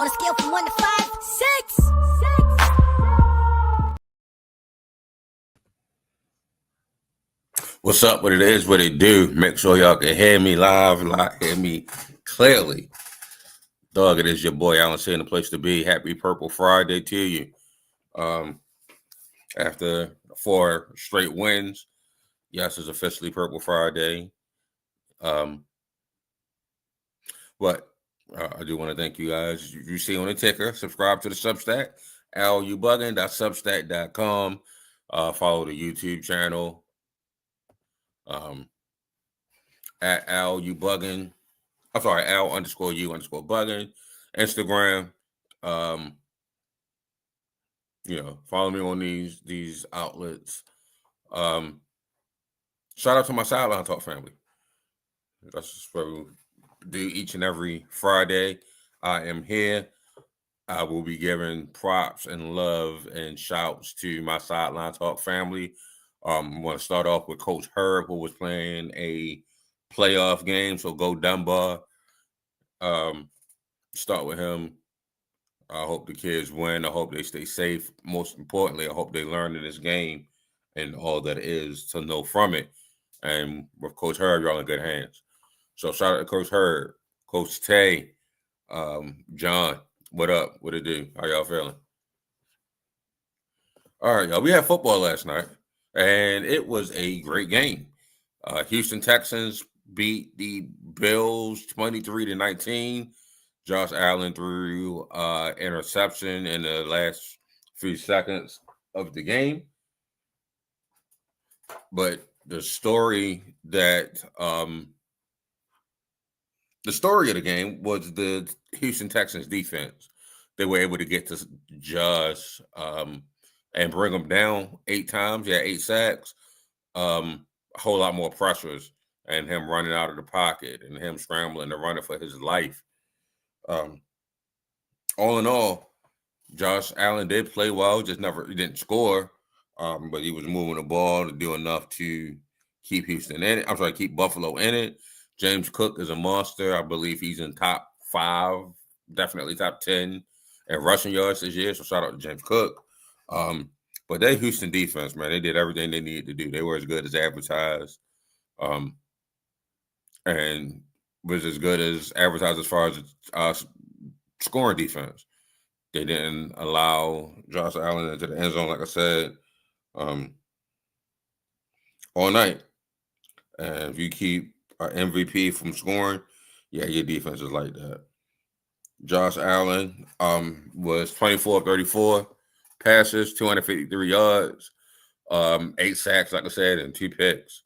On a scale from 1 to 5, 6. What's up? What it is, what it do. Make sure y'all can hear me live, hear me clearly. Dog, it is your boy Alan saying the place to be. Happy Purple Friday to you. After 4 straight wins, yes, it's officially Purple Friday. But I do want to thank you guys. You see on the ticker, subscribe to the Substack, alubugging.substack.com. Follow the YouTube channel at alubugging. I'm sorry, Al_U_bugging. Instagram. Follow me on these outlets. Shout out to my Sideline Talk family. That's just what we do each and every Friday. I am here. I will be giving props and love and shouts to my Sideline Talk family. I'm going to start off with Coach Herb, who was playing a playoff game. So go Dunbar. Start with him. I hope the kids win. I hope they stay safe. Most importantly, I hope they learn in this game and all that is to know from it. And with Coach Herb, y'all in good hands. So shout out to Coach Herb, Coach Tay, John. What up? What it do? How y'all feeling? All right, y'all. We had football last night, and it was a great game. Houston Texans beat the Bills 23-19. Josh Allen threw interception in the last few seconds of the game. But the story of the game was the Houston Texans defense. They were able to get to Josh and bring him down 8 times. Yeah, 8 sacks. A whole lot more pressures and him running out of the pocket and him scrambling and running for his life. All in all, Josh Allen did play well, he didn't score, but he was moving the ball to do enough to keep keep Buffalo in it. James Cook is a monster. I believe he's in top 5, definitely top 10 in rushing yards this year. So shout out to James Cook. But that Houston defense, man, they did everything they needed to do. They were as good as advertised, and was as good as advertised as far as scoring defense. They didn't allow Josh Allen into the end zone, like I said, all night. And if you keep an MVP from scoring, yeah, your defense is like that. Josh Allen was 24-34 passes, 253 yards, 8 sacks, like I said, and 2 picks.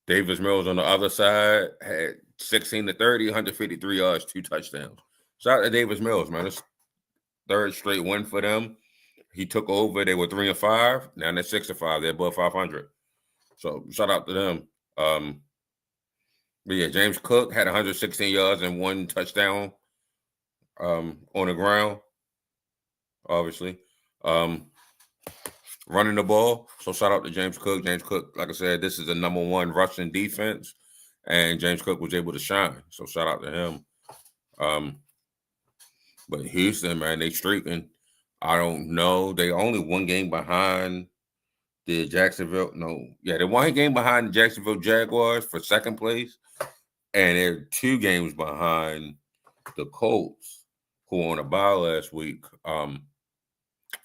Davis Mills on the other side had 16-30, 153 yards, 2 touchdowns. Shout out to Davis Mills, man. It's 3rd straight win for them. He took over. They were 3-5. Now they're 6-5. They're above 500. So shout out to them. But yeah, James Cook had 116 yards and 1 touchdown on the ground, obviously. Running the ball. So shout out to James Cook. James Cook, like I said, this is the number 1 rushing defense, and James Cook was able to shine. So shout out to him. But Houston, man, they streaking. I don't know. They only 1 game behind the Jacksonville. No, yeah, they're 1 game behind the Jacksonville Jaguars for 2nd place, and they're 2 games behind the Colts, who were on a bye last week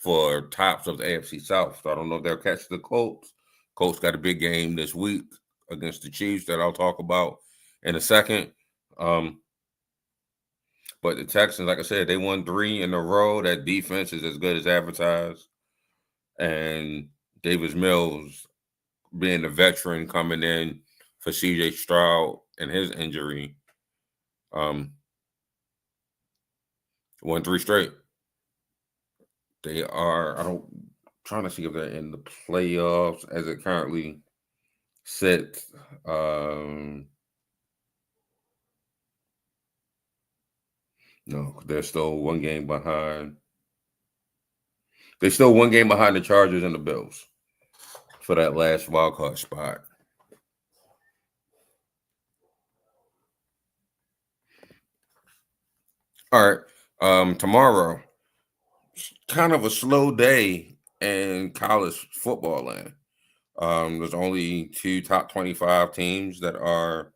for tops of the AFC South. So I don't know if they'll catch the Colts. Colts got a big game this week against the Chiefs that I'll talk about in a second. But the Texans, like I said, they won 3 in a row. That defense is as good as advertised. And Davis Mills, being the veteran coming in for C.J. Stroud and his injury, won 3 straight. They are, trying to see if they're in the playoffs as it currently sits. No, they're still 1 game behind. They're still 1 game behind the Chargers and the Bills for that last wild card spot. All right. Tomorrow, kind of a slow day in college football land. There's only two top 25 teams that are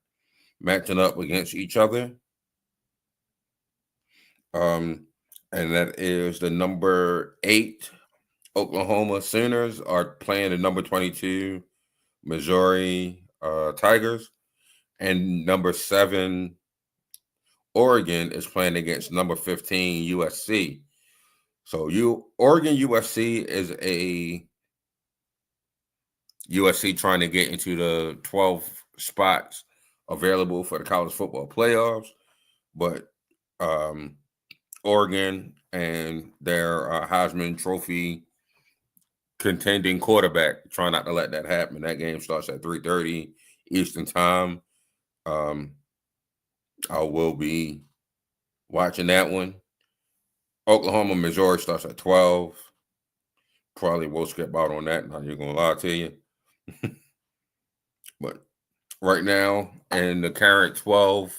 matching up against each other. And that is the number 8 Oklahoma Sooners are playing the number 22 Missouri Tigers, and number 7 Oregon is playing against number 15 USC. So Oregon USC is a USC trying to get into the 12 spots available for the college football playoffs, but Oregon and their Heisman Trophy contending quarterback trying not to let that happen. That game starts at 3:30 Eastern time. I will be watching that one. Oklahoma, Missouri starts at 12. Probably will skip out on that. Not even gonna lie to you. But right now, in the current 12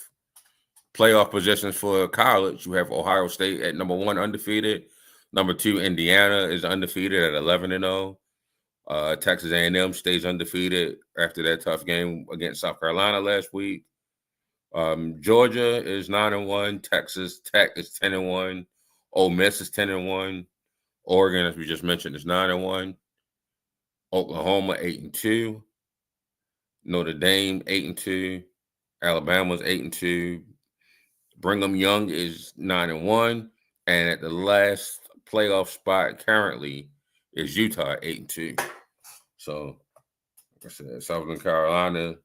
playoff positions for college, you have Ohio State at number 1 undefeated. Number 2, Indiana is undefeated at 11-0. Texas A&M stays undefeated after that tough game against South Carolina last week. Georgia is 9-1. Texas Tech is 10-1. Ole Miss is 10-1. Oregon, as we just mentioned, is 9-1. Oklahoma 8-2. Notre Dame 8-2. Alabama's 8-2. Brigham Young is 9-1. And at the last playoff spot currently is Utah 8-2. So, like I said, Southern Carolina,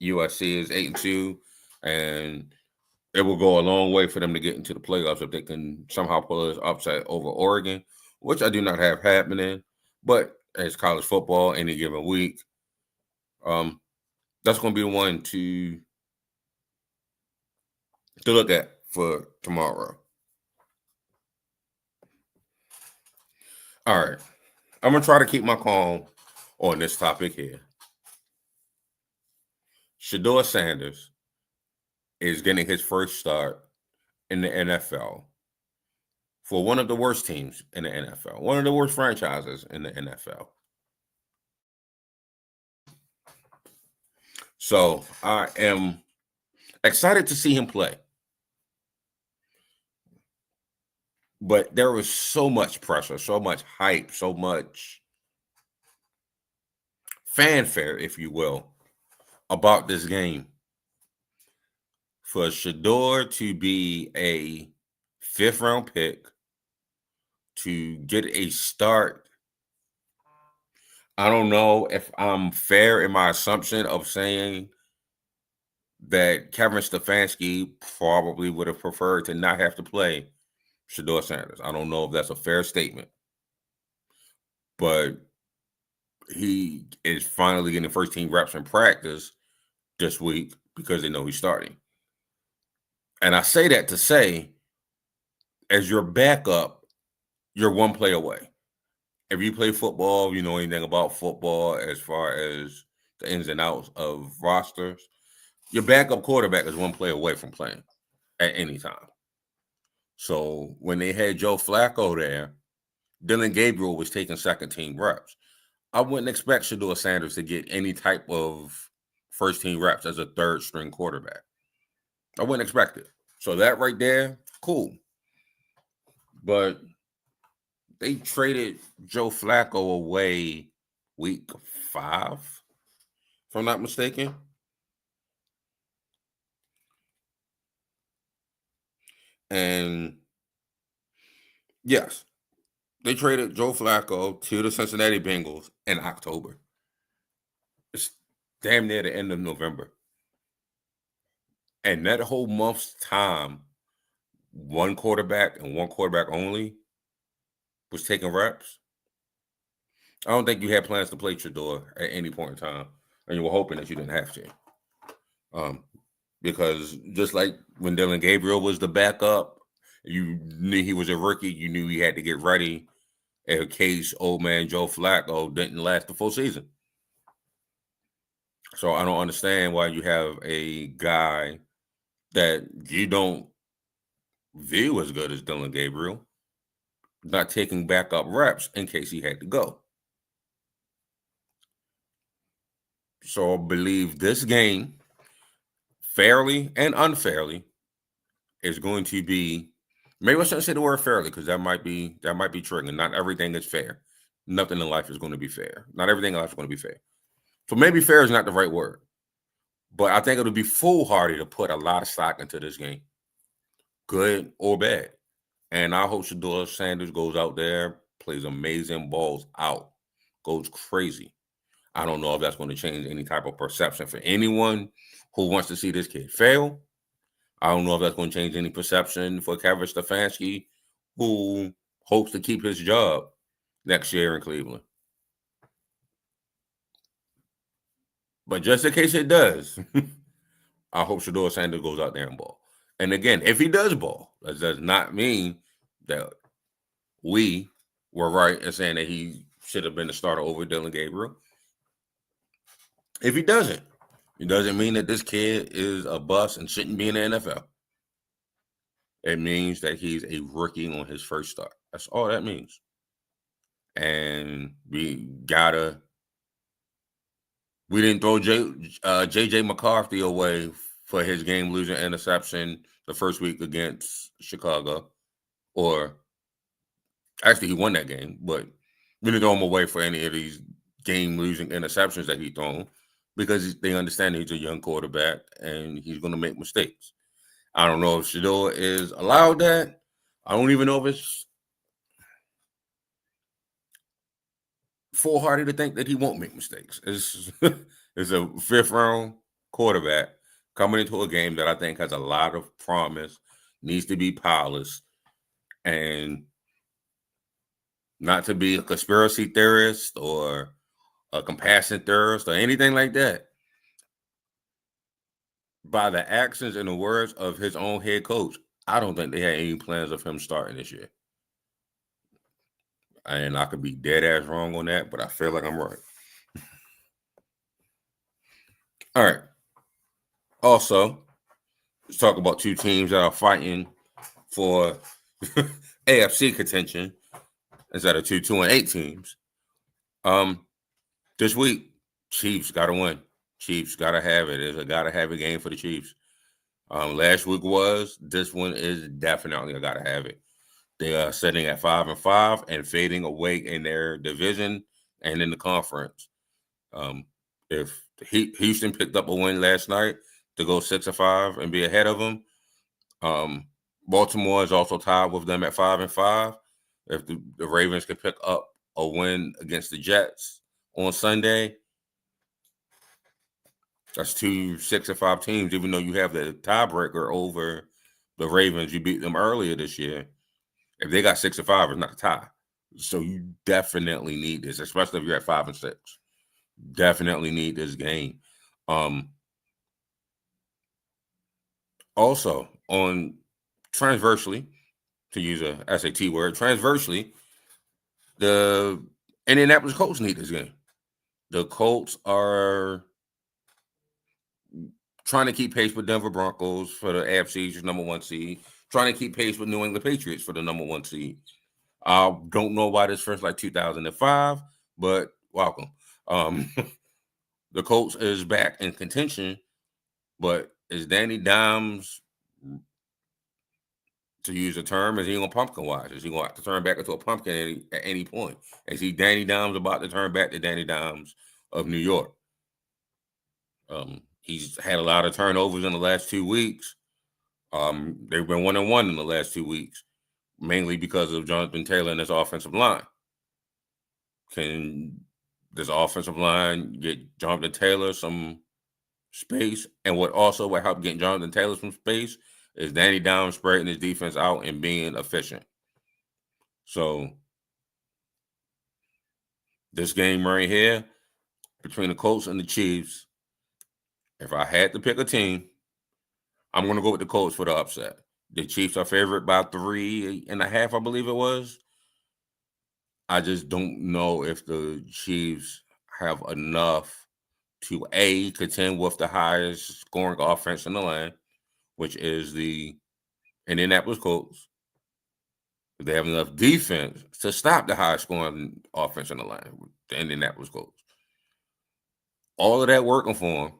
USC is 8-2, and it will go a long way for them to get into the playoffs if they can somehow pull this upset over Oregon, which I do not have happening. But as college football, any given week, that's going to be one to look at for tomorrow. All right. I'm going to try to keep my calm on this topic here. Shedeur Sanders is getting his first start in the NFL for one of the worst teams in the NFL, one of the worst franchises in the NFL. So I am excited to see him play. But there was so much pressure, so much hype, so much fanfare, if you will, about this game. For Shedeur to be a 5th-round pick, to get a start, I don't know if I'm fair in my assumption of saying that Kevin Stefanski probably would have preferred to not have to play Shedeur Sanders. I don't know if that's a fair statement. But he is finally getting first-team reps in practice this week because they know he's starting. And I say that to say, as your backup, you're one play away. If you play football, you know anything about football as far as the ins and outs of rosters, your backup quarterback is one play away from playing at any time. So when they had Joe Flacco there, Dylan Gabriel was taking second-team reps. I wouldn't expect Shedeur Sanders to get any type of first-team reps as a third-string quarterback. I wouldn't expect it. So that right there, cool. But they traded Joe Flacco away week 5, if I'm not mistaken. And yes, they traded Joe Flacco to the Cincinnati Bengals in October. It's damn near the end of November. And that whole month's time, one quarterback and one quarterback only was taking reps. I don't think you had plans to play Shedeur at any point in time, and you were hoping that you didn't have to. Because just like when Dylan Gabriel was the backup, you knew he was a rookie. You knew he had to get ready in case old man Joe Flacco didn't last the full season. So I don't understand why you have a guy that you don't view as good as Dylan Gabriel, not taking backup reps in case he had to go. So I believe this game, fairly and unfairly, is going to be. Maybe I shouldn't say the word fairly because that might be triggering. Not everything is fair. Nothing in life is going to be fair. Not everything in life is going to be fair. So maybe fair is not the right word. But I think it would be foolhardy to put a lot of stock into this game, good or bad. And I hope Shedeur Sanders goes out there, plays amazing balls out, goes crazy. I don't know if that's going to change any type of perception for anyone who wants to see this kid fail. I don't know if that's going to change any perception for Kevin Stefanski, who hopes to keep his job next year in Cleveland. But just in case it does, I hope Shedeur Sanders goes out there and ball. And again, if he does ball, that does not mean that we were right in saying that he should have been the starter over Dylan Gabriel. If he doesn't, it doesn't mean that this kid is a bust and shouldn't be in the NFL. It means that he's a rookie on his first start. That's all that means. And we didn't throw JJ McCarthy away for his game-losing interception the first week against Chicago. Or actually, he won that game, but we didn't throw him away for any of these game-losing interceptions that he thrown because they understand he's a young quarterback and he's going to make mistakes. I don't know if Shedeur is allowed that. I don't even know if it's foolhardy to think that he won't make mistakes. It's a fifth-round quarterback coming into a game that I think has a lot of promise, needs to be polished, and not to be a conspiracy theorist or a compassion theorist or anything like that. By the actions and the words of his own head coach, I don't think they had any plans of him starting this year. And I could be dead ass wrong on that, but I feel like I'm right. All right. Also, let's talk about two teams that are fighting for AFC contention instead of 2-8 teams. This week, Chiefs got to win. Chiefs got to have it. It's a got to have a game for the Chiefs. Last week was. This one is definitely a got to have it. They are sitting at 5-5 and fading away in their division and in the conference. If Houston picked up a win last night to go 6-5 and be ahead of them, Baltimore is also tied with them at 5-5. If the Ravens can pick up a win against the Jets on Sunday, that's 2 6-5 teams. Even though you have the tiebreaker over the Ravens, you beat them earlier this year. If they got 6-5, it's not a tie. So you definitely need this, especially if you're at 5-6. Definitely need this game. Also, on transversely, to use a SAT word, transversely, the Indianapolis Colts need this game. The Colts are trying to keep pace with Denver Broncos for the AFC's number 1 seed, trying to keep pace with New England Patriots for the number 1 seed. I don't know why this first like 2005, but welcome. The Colts is back in contention, but is Danny Dimes, to use a term, is he going to pumpkin watch? Is he going to have to turn back into a pumpkin at any point? Is he Danny Dimes about to turn back to Danny Dimes of New York? He's had a lot of turnovers in the last 2 weeks. They've been 1-1 in the last 2 weeks, mainly because of Jonathan Taylor and his offensive line. Can this offensive line get Jonathan Taylor some space? And what also will help get Jonathan Taylor some space is Danny Dimes spreading his defense out and being efficient. So this game right here between the Colts and the Chiefs, if I had to pick a team, I'm going to go with the Colts for the upset. The Chiefs are favored by 3.5, I believe it was. I just don't know if the Chiefs have enough to contend with the highest scoring offense in the land, which is the Indianapolis Colts. They have enough defense to stop the high-scoring offense in the line with the Indianapolis Colts. All of that working for them.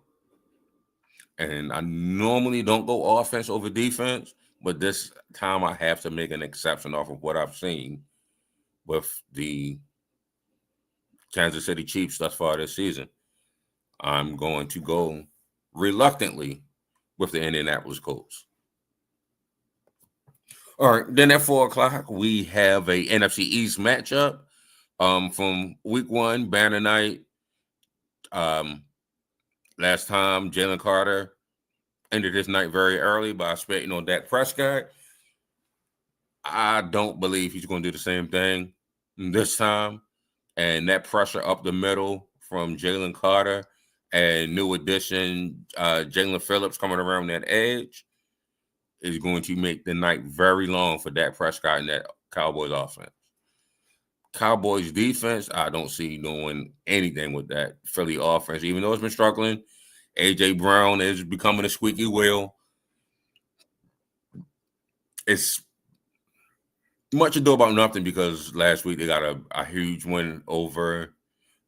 And I normally don't go offense over defense, but this time I have to make an exception off of what I've seen with the Kansas City Chiefs thus far this season. I'm going to go reluctantly with the Indianapolis Colts. All right, then at 4 o'clock, we have a NFC East matchup from week 1, Banner Night. Last time, Jalen Carter ended his night very early by spitting on Dak Prescott. I don't believe he's going to do the same thing this time. And that pressure up the middle from Jalen Carter and new addition Jalen Phillips coming around that edge is going to make the night very long for Dak Prescott and that Cowboys offense. Cowboys defense, I don't see doing anything with that Philly offense, even though it's been struggling. A.J. Brown is becoming a squeaky wheel. It's much ado about nothing because last week they got a huge win over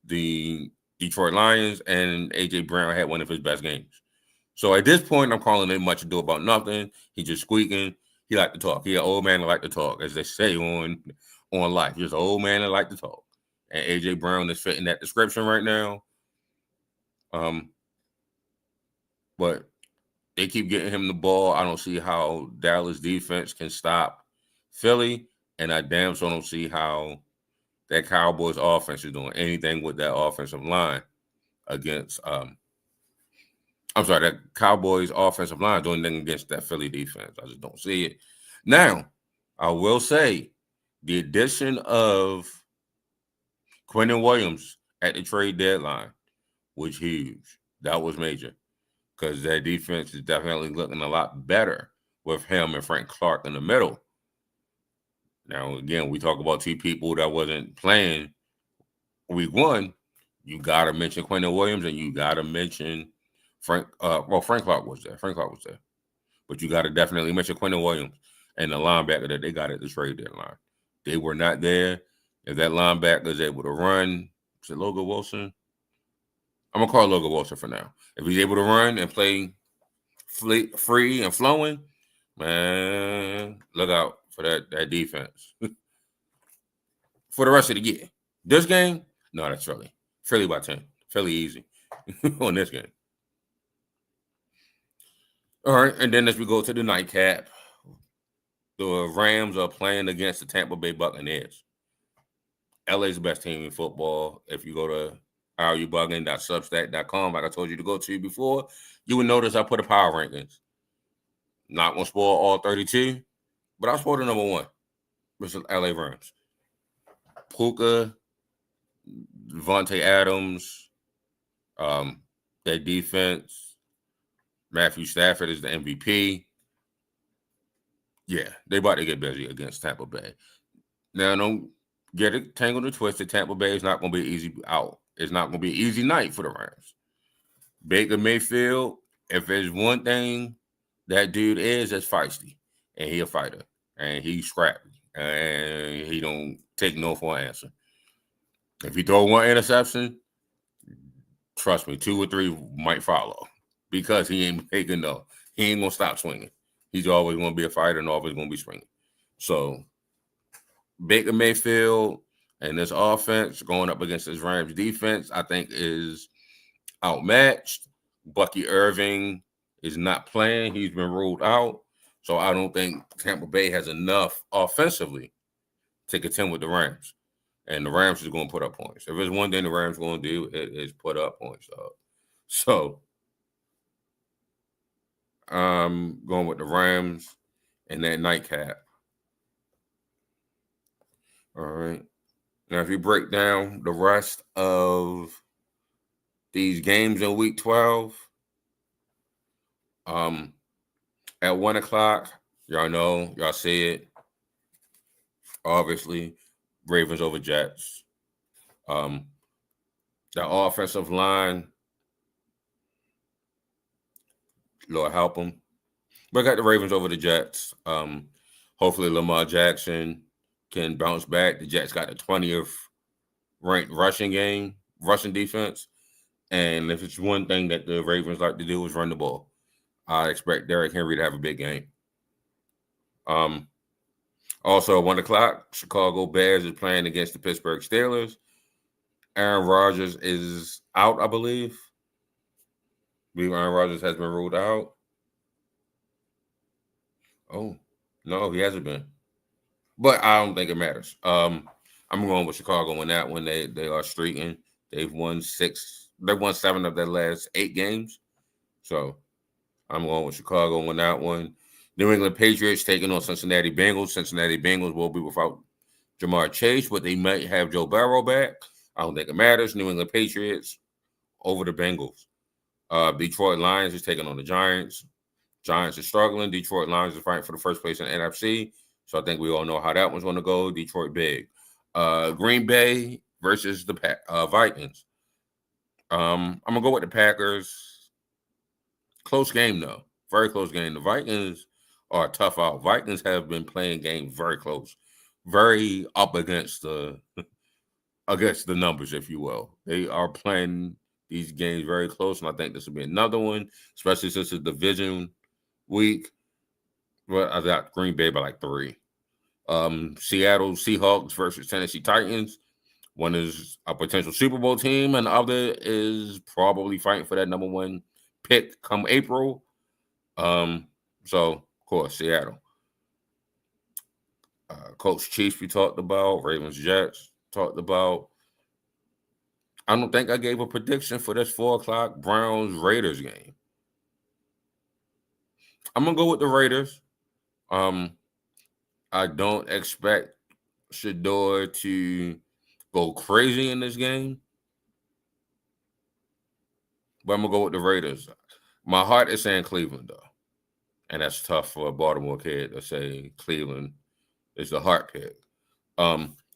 the Detroit Lions, and A.J. Brown had one of his best games. So at this point, I'm calling it much ado about nothing. He's just squeaking. He like to talk. He an old man that like to talk, as they say on life. Just an old man that like to talk. And A.J. Brown is fitting that description right now. But they keep getting him the ball. I don't see how Dallas defense can stop Philly, and I damn sure don't see how that Cowboys offense is doing anything with that offensive line against that Cowboys offensive line doing anything against that Philly defense. I just don't see it. Now, I will say the addition of Quentin Williams at the trade deadline was huge. That was major because that defense is definitely looking a lot better with him and Frank Clark in the middle. Now, again, we talk about two people that wasn't playing week 1. You got to mention Quentin Williams and you got to mention Frank Clark was there. But you got to definitely mention Quentin Williams and the linebacker that they got at the trade deadline. They were not there. If that linebacker is able to run, is it Logan Wilson? I'm going to call Logan Wilson for now. If he's able to run and play free and flowing, man, look out for that defense. For the rest of the year. This game, no, that's Philly. Philly by 10. Philly easy on this game. All right, and then as we go to the nightcap, the Rams are playing against the Tampa Bay Buccaneers. LA's the best team in football. If you go to rubugging.substack.com, like I told you to go to before, you would notice I put a power rankings. Not going to spoil all 32, but I'll spoil the number 1, which is LA Rams. Puka, Devontae Adams, their defense, Matthew Stafford is the MVP. Yeah, they about to get busy against Tampa Bay. Now, don't get it tangled and twisted. Tampa Bay is not going to be easy out. It's not going to be an easy night for the Rams. Baker Mayfield, if there's one thing that dude is, that's feisty. And he a fighter. And he's scrappy. And he don't take no for an answer. If he throw one interception, trust me, 2 or 3 might follow. Because he ain't taking no. He ain't going to stop swinging. He's always going to be a fighter and always going to be swinging. So, Baker Mayfield and this offense going up against this Rams defense, I think is outmatched. Bucky Irving is not playing. He's been ruled out. So, I don't think Tampa Bay has enough offensively to contend with the Rams. And the Rams is going to put up points. If there's one thing the Rams going to do, it is put up points. So, I'm going with the Rams and that nightcap. All right. Now, if you break down the rest of these games in Week 12, at 1 o'clock, y'all know, y'all see it. Obviously, Ravens over Jets. The offensive line, Lord help them. But I got the Ravens over the Jets. Hopefully Lamar Jackson can bounce back. The Jets got the 20th ranked rushing defense. And if it's one thing that the Ravens like to do is run the ball, I expect Derrick Henry to have a big game. Also, 1 o'clock, Chicago Bears is playing against the Pittsburgh Steelers. Aaron Rodgers is out, I believe. Aaron Rodgers has been ruled out. Oh, no, he hasn't been. But I don't think it matters. I'm going with Chicago on that one. They are streaking. They've won 7 of their last 8 games. So I'm going with Chicago on that one. New England Patriots taking on Cincinnati Bengals. Cincinnati Bengals will be without Jamar Chase, but they might have Joe Burrow back. I don't think it matters. New England Patriots over the Bengals. Detroit Lions is taking on the Giants. Giants are struggling. Detroit Lions are fighting for the first place in the NFC. So I think we all know how that one's going to go. Detroit big. Green Bay versus the Vikings. I'm going to go with the Packers. Close game, though. Very close game. The Vikings are tough out. Vikings have been playing games very close. Very up against the numbers, if you will. They are playing these games very close, and I think this will be another one, especially since it's division week. But I got Green Bay by like 3. Seattle Seahawks versus Tennessee Titans. One is a potential Super Bowl team, and the other is probably fighting for that number 1 pick come April. So, of course, Seattle. Colts Chiefs we talked about. Ravens Jets talked about. I don't think I gave a prediction for this 4 o'clock Browns Raiders game. I'm going to go with the Raiders. I don't expect Shedeur to go crazy in this game. But I'm going to go with the Raiders. My heart is saying Cleveland, though. And that's tough for a Baltimore kid to say Cleveland is the heart pick.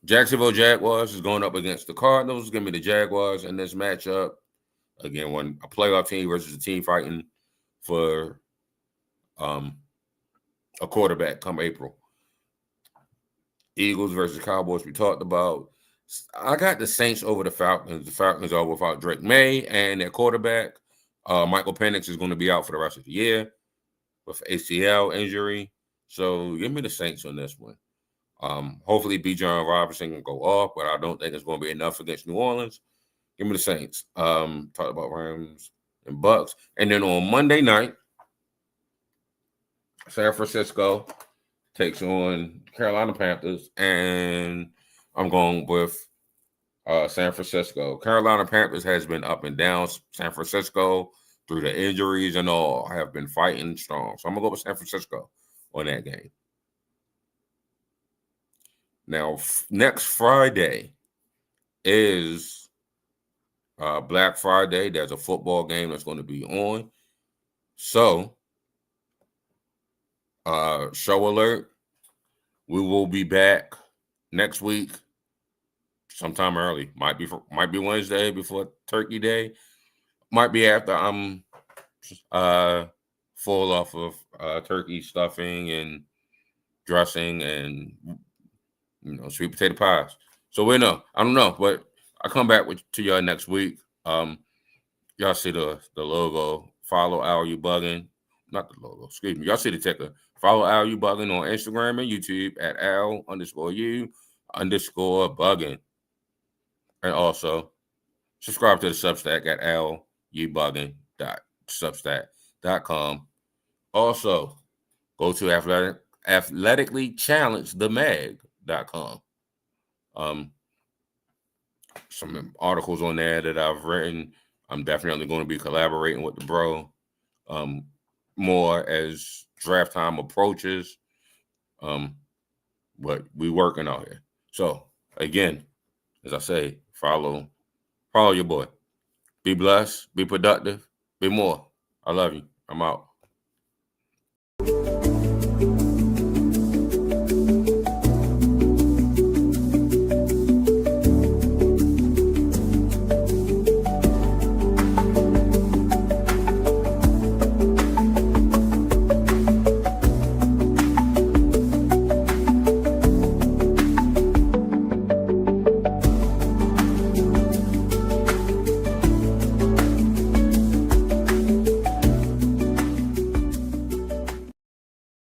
Jacksonville Jaguars is going up against the Cardinals. It's going to be the Jaguars in this matchup. Again, when a playoff team versus a team fighting for a quarterback come April. Eagles versus Cowboys we talked about. I got the Saints over the Falcons. The Falcons are without Drake May and their quarterback. Michael Penix is going to be out for the rest of the year with ACL injury. So give me the Saints on this one. Hopefully Bijan Robinson can go off, but I don't think it's going to be enough against New Orleans. Give me the Saints. Talk about Rams and Bucks. And then on Monday night, San Francisco takes on Carolina Panthers, and I'm going with San Francisco. Carolina Panthers has been up and down. San Francisco, through the injuries and all, have been fighting strong. So I'm going to go with San Francisco on that game. Now, next Friday is Black Friday. There's a football game that's going to be on. So, show alert. We will be back next week, sometime early. Might be Wednesday before Turkey Day. Might be after I'm full off of turkey stuffing and dressing and sweet potato pies. So we know. I don't know, but I'll come back to y'all next week. Y'all see the logo. Follow Al You Bugging. Not the logo. Excuse me. Y'all see the ticker. Follow Al You Bugging on Instagram and YouTube at Al_you_bugging. And also subscribe to the Substack at alubugging.substack.com. Also, go to athleticallychallengethemag.com. Some articles on there that I've written. I'm definitely going to be collaborating with the bro more as draft time approaches. But we working out here. So again, as I say, follow your boy. Be blessed, be productive, be more. I love you. I'm out.